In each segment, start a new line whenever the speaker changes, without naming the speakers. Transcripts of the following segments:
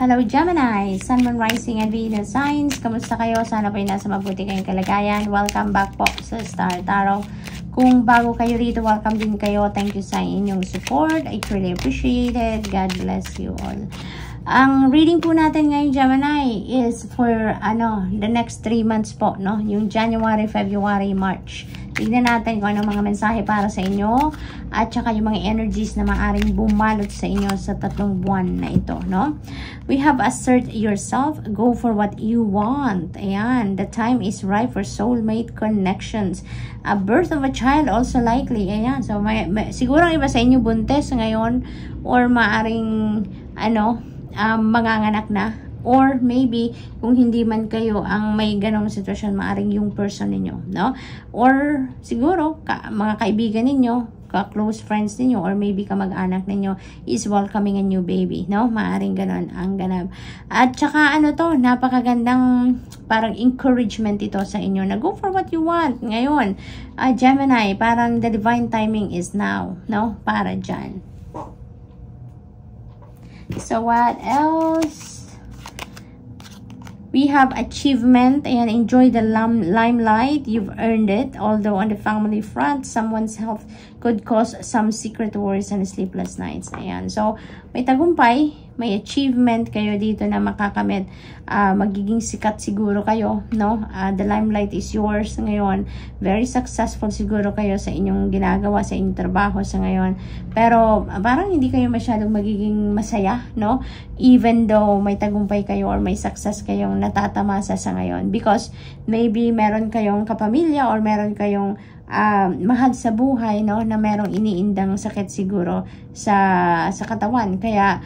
Hello Gemini, Sun, Moon, Rising, and Venus signs. Kamusta kayo? Sana po nasa mabuti kayong kalagayan. Welcome back po sa Star Tarot. Kung bago kayo rito, welcome din kayo. Thank you sa inyong support. I truly appreciate it. God bless you all. Ang reading po natin ngayon, Gemini, is for the next 3 months po, no? Yung January, February, March. Tignan natin kung anong mga mensahe para sa inyo at saka yung mga energies na maaring bumalot sa inyo sa 3 buwan na ito, no? We have assert yourself, go for what you want. Ayan, the time is right for soulmate connections. A birth of a child also likely. Ayan, so siguro iba sa inyo buntis ngayon or maaring manganganak na. Or maybe, kung hindi man kayo ang may ganong sitwasyon, maaring yung person ninyo, no? Or siguro, mga kaibigan ninyo, ka-close friends ninyo, or maybe kamag-anak ninyo is welcoming a new baby, no? Maaring ganon ang ganap. At saka napakagandang parang encouragement ito sa inyo na go for what you want. Ngayon, Gemini, parang the divine timing is now, no? Para dyan. So, what else? We have achievement and enjoy the limelight. You've earned it. Although on the family front, someone's health could cause some secret worries and sleepless nights. Ayan. So, may tagumpay, may achievement kayo dito na makakamit. Magiging sikat siguro kayo, no? The limelight is yours ngayon. Very successful siguro kayo sa inyong ginagawa, sa inyong trabaho sa ngayon. Pero, parang hindi kayo masyadong magiging masaya, no? Even though may tagumpay kayo or may success kayong natatamasa sa ngayon. Because, maybe meron kayong kapamilya or meron kayong mahal sa buhay, no, na merong iniindang sakit siguro sa katawan, kaya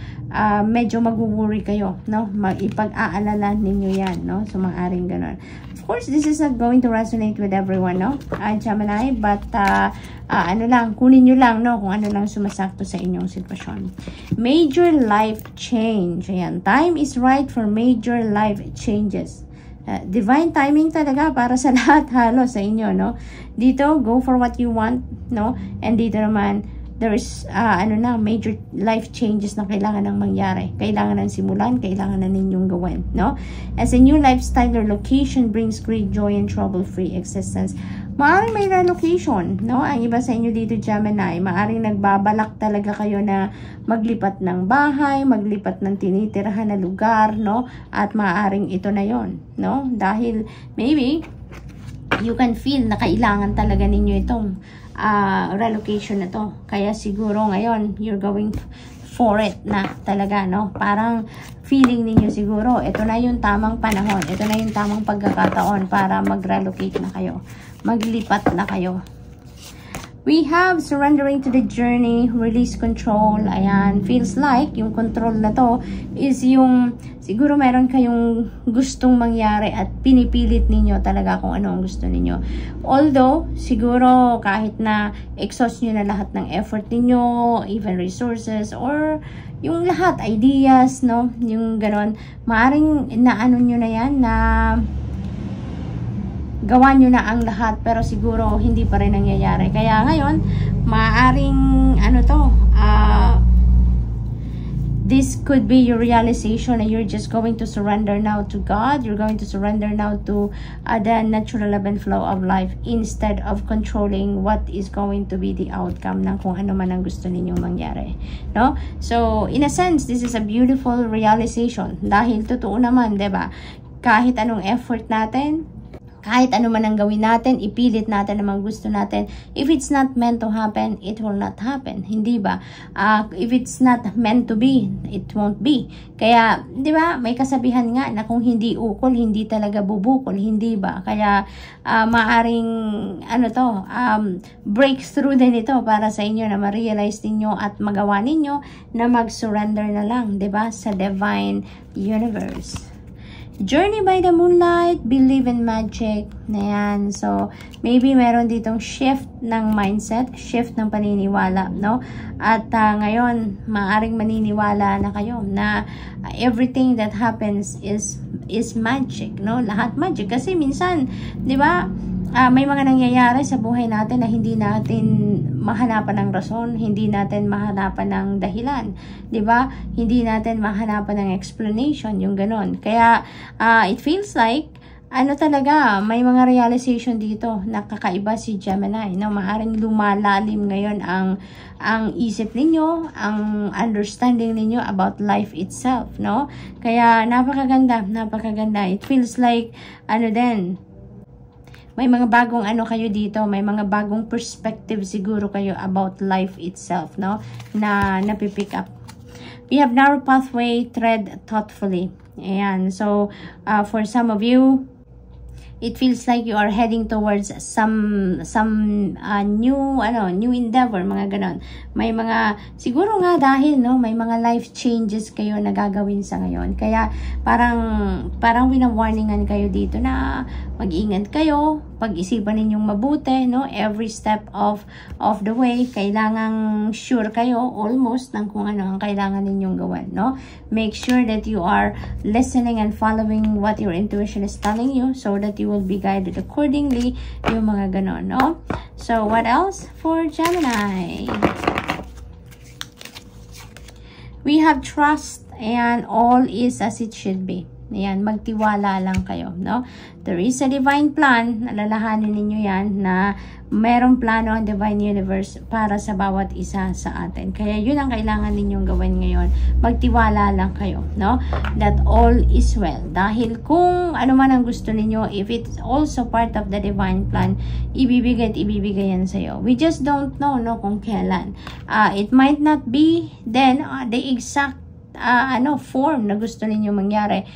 medyo mag-worry kayo, no, ipag-aalala ninyo yan, no, so maaring ganon. Of course, this is not going to resonate with everyone, no, Gemini, but kunin nyo lang, no, kung ano lang sumasakto sa inyong sitwasyon. Major life change. Ayan, time is right for major life changes. Divine timing talaga para sa lahat halos sa inyo, no? Dito, go for what you want, no? And dito naman, there is, major life changes na kailangan nang mangyari. Kailangan nang simulan, kailangan na ninyong gawin, no? As a new lifestyle or location brings great joy and trouble-free existence. Maaring may relocation, no? Ang iba sa inyo dito, Gemini, maaring nagbabalak talaga kayo na maglipat ng bahay, maglipat ng tinitirahan na lugar, no? At maaring ito na yon, no? Dahil maybe you can feel na kailangan talaga ninyo itong relocation na to. Kaya siguro ngayon, you're going for it na talaga, no? Parang feeling ninyo siguro, ito na yung tamang panahon, ito na yung tamang pagkakataon para mag-relocate na kayo. Maglipat na kayo. We have surrendering to the journey, release control. Ayan, feels like yung control na to is yung siguro meron kayong gustong mangyari at pinipilit ninyo talaga kung ano ang gusto ninyo. Although, siguro kahit na exhaust nyo na lahat ng effort ninyo, even resources, or yung lahat, ideas, no? Yung ganon, maaring naano nyo na yan na gawa nyo na ang lahat, pero siguro hindi pa rin nangyayari. Kaya ngayon, maaaring this could be your realization and you're just going to surrender now to God. You're going to surrender now to the natural ebb and flow of life instead of controlling what is going to be the outcome ng kung ano man ang gusto ninyong mangyari, no? So, in a sense, this is a beautiful realization dahil totoo naman, diba? Kahit anong effort natin, kahit ano man ang gawin natin, ipilit natin ang gusto natin. If it's not meant to happen, it will not happen. Hindi ba? If it's not meant to be, it won't be. Kaya, di ba, may kasabihan nga na kung hindi ukol, hindi talaga bubukol. Hindi ba? Kaya, maaring, breakthrough din ito para sa inyo na ma-realize ninyo at magawa ninyo na mag-surrender na lang, di ba, sa divine universe. Journey by the moonlight, believe in magic. Ayan. So, maybe meron ditong shift ng mindset, shift ng paniniwala, no? At ngayon, maaring maniniwala na kayo na everything that happens is magic, no? Lahat magic. Kasi minsan, di ba, may mga nangyayari sa buhay natin na hindi natin mahanapan ng rason, hindi natin mahanapan ng dahilan, 'di ba? Hindi natin mahanapan ng explanation, yung ganon. Kaya it feels like talaga, may mga realization dito na kakaiba si Gemini, no? Maaring lumalalim ngayon ang isip ninyo, ang understanding ninyo about life itself, no? Kaya napakaganda. It feels like may mga bagong kayo dito, may mga bagong perspective siguro kayo about life itself, no? Na napipick up. We have narrow pathway, tread thoughtfully. Ayan. So, for some of you, it feels like you are heading towards some new endeavor, mga ganon. May mga, siguro nga dahil, no, may mga life changes kayo na gagawin sa ngayon. Kaya, parang wina-warningan kayo dito na mag-ingat kayo, pag-isipan ninyong mabuti, no, every step of the way, kailangang sure kayo, almost, ng kung ano ang kailangan ninyong gawin, no. Make sure that you are listening and following what your intuition is telling you, so that you will be guided accordingly, yung mga ganon, no? So, what else for Gemini? We have trust and all is as it should be. Ayan, magtiwala lang kayo, no? There is a divine plan, alalahanin ninyo yan, na merong plano ang divine universe para sa bawat isa sa atin. Kaya yun ang kailangan ninyong gawin ngayon. Magtiwala lang kayo, no? That all is well. Dahil kung ano man ang gusto ninyo, if it's also part of the divine plan, ibibigay at ibibigay yan sa'yo. We just don't know, no, kung kailan. It might not be then the exact form na gusto ninyong mangyari.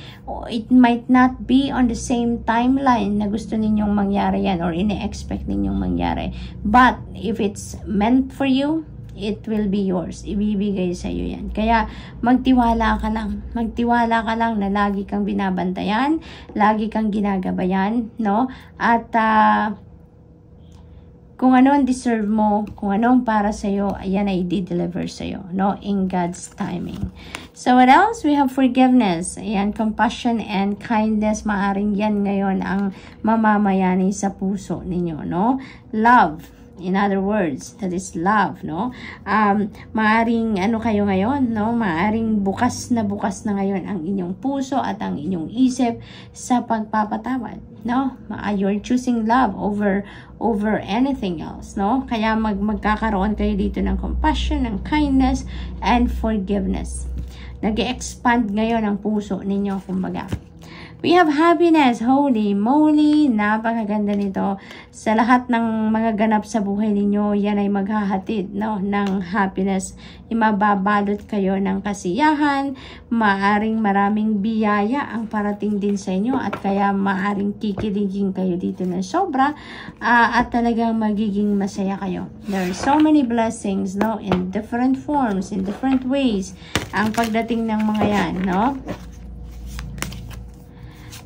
It might not be on the same timeline na gusto ninyong mangyari yan or ine-expect ninyong mangyari. But if it's meant for you, it will be yours. Ibibigay sa iyo yan. Kaya magtiwala ka lang. Magtiwala ka lang na lagi kang binabantayan, lagi kang ginagabayan, no? At kung ano ang deserve mo, kung ano ang para sa'yo, ayan ay i-deliver sa'yo, no? In God's timing. So, what else? We have forgiveness. Ayan, compassion and kindness. Maaring yan ngayon ang mamamayani sa puso ninyo, no? Love. In other words, that is love, no? Maaring kayo ngayon, no? Maaring bukas na ngayon ang inyong puso at ang inyong isip sa pagpapatawad, no? You're choosing love over anything else, no? Kaya magkakaroon kayo dito ng compassion, ng kindness, and forgiveness. Nag-expand ngayon ang puso ninyo, kumbaga. We have happiness. Holy moly, napakaganda nito. Sa lahat ng mga ganap sa buhay ninyo, yan ay maghahatid, no, ng happiness. Imababalot kayo ng kasiyahan, maaring maraming biyaya ang parating din sa inyo at kaya maaring kikiligin kayo dito ng sobra at talagang magiging masaya kayo. There are so many blessings, no, in different forms, in different ways, ang pagdating ng mga yan, no?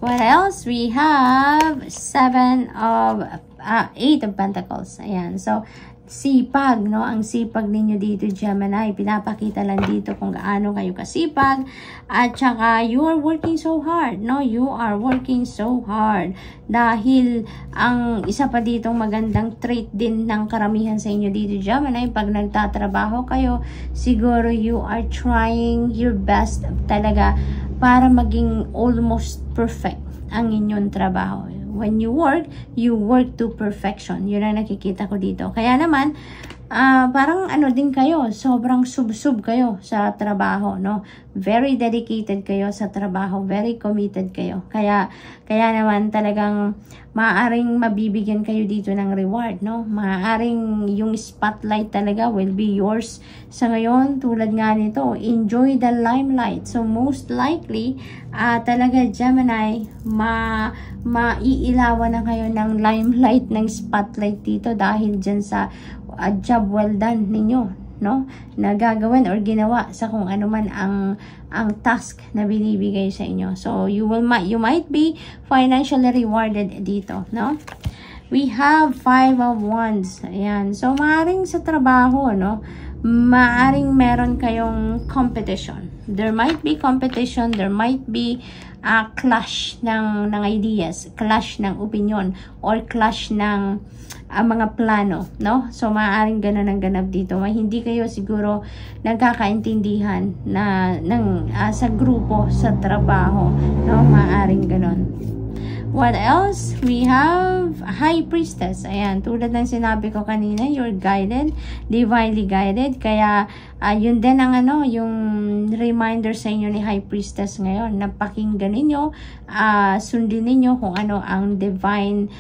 What else? We have 8 of Pentacles. Ayan. So, sipag, no? Ang sipag ninyo dito, Gemini. Pinapakita lang dito kung gaano kayo kasipag. At saka, you are working so hard, no? You are working so hard. Dahil, ang isa pa ditong magandang trait din ng karamihan sa inyo dito, Gemini, pag nagtatrabaho kayo, siguro you are trying your best talaga para maging almost perfect ang inyong trabaho. When you work to perfection. Yun ang nakikita ko dito. Kaya naman, parang din kayo, sobrang sub-sub kayo sa trabaho, no? Very dedicated kayo sa trabaho, very committed kayo. Kaya naman talagang maaaring mabibigyan kayo dito ng reward, no? Maaaring yung spotlight talaga will be yours sa ngayon. Tulad nga nito, enjoy the limelight. So most likely, talaga Gemini, maiilawan na kayo ng limelight, ng spotlight dito dahil dyan sa job well done ninyo, no? Na gagawin or ginawa sa kung ano man ang task na binibigay sa inyo. So you might be financially rewarded dito, no? We have 5 of Wands. Ayan. So maaring sa trabaho, no? Maaring meron kayong competition. There might be competition, there might be clash ng ideas, clash ng opinion, or clash ng mga plano, no? So, maaaring ganun ang ganap dito. Hindi kayo siguro nagkakaintindihan sa grupo, sa trabaho, no? Maaaring ganun. What else? We have High Priestess. Ayan, tulad ng sinabi ko kanina, you're guided, divinely guided. Kaya, yun din ang yung reminder sa inyo ni High Priestess ngayon. Napakinggan ninyo, sundin ninyo kung ano ang divine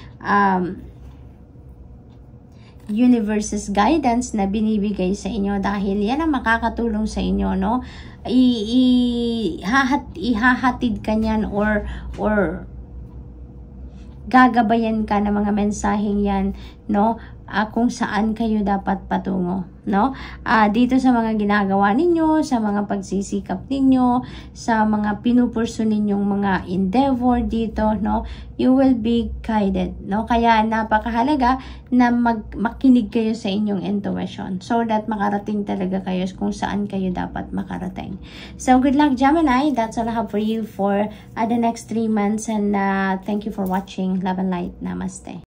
universe's guidance na binibigay sa inyo, dahil yan ang makakatulong sa inyo, no? Ihahatid ka niyan or gagabayan ka ng mga mensaheng yan, no? Kung saan kayo dapat patungo, no? Dito sa mga ginagawa ninyo, sa mga pagsisikap ninyo, sa mga pinupurso ninyong mga endeavor dito, no? You will be guided, no? Kaya napakahalaga na makinig kayo sa inyong intuition so that makarating talaga kayo kung saan kayo dapat makarating. So, good luck, Gemini. That's all I have for you for the next 3 months, and thank you for watching. Love and light. Namaste.